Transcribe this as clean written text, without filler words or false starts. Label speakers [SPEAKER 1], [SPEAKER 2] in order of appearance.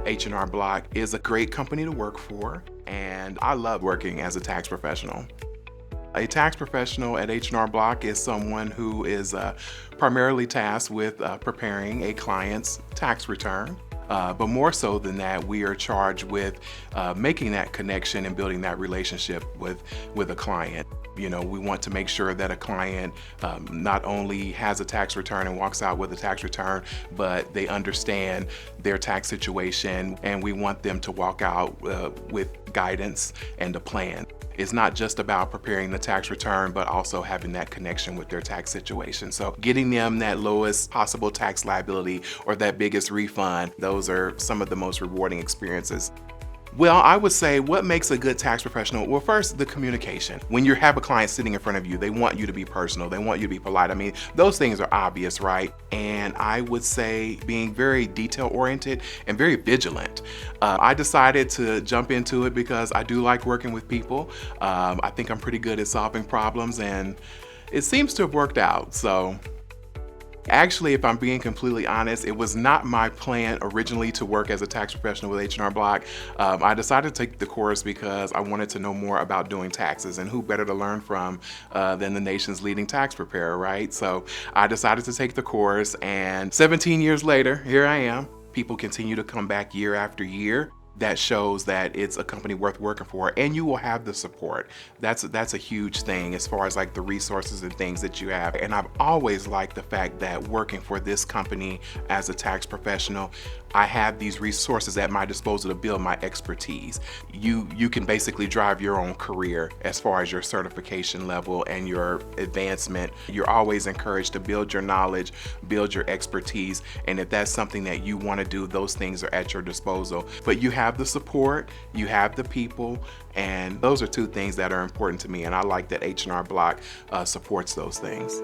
[SPEAKER 1] H&R Block is a great company to work for, and I love working as a tax professional. A tax professional at H&R Block is someone who is primarily tasked with preparing a client's tax return. But more so than that, we are charged with making that connection and building that relationship with a client. You know, we want to make sure that a client not only has a tax return and walks out with a tax return, but they understand their tax situation, and we want them to walk out with guidance and a plan. It's not just about preparing the tax return, but also having that connection with their tax situation. So getting them that lowest possible tax liability or that biggest refund, those are some of the most rewarding experiences. Well, I would say what makes a good tax professional? Well, first, the communication. When you have a client sitting in front of you, they want you to be personal. They want you to be polite. I mean, those things are obvious, right? And I would say being very detail-oriented and very vigilant. I decided to jump into it because I do like working with people. I think I'm pretty good at solving problems, and it seems to have worked out. So. Actually, if I'm being completely honest, it was not my plan originally to work as a tax professional with H&R Block. I decided to take the course because I wanted to know more about doing taxes, and who better to learn from than the nation's leading tax preparer, right? So I decided to take the course, and 17 years later, here I am. People continue to come back year after year. That shows that it's a company worth working for, and you will have the support. That's a huge thing as far as like the resources and things that you have. And I've always liked the fact that working for this company as a tax professional, I have these resources at my disposal to build my expertise. You can basically drive your own career as far as your certification level and your advancement. You're always encouraged to build your knowledge, build your expertise, and if that's something that you want to do, those things are at your disposal. But you have the support, you have the people, and those are two things that are important to me, and I like that H&R Block supports those things.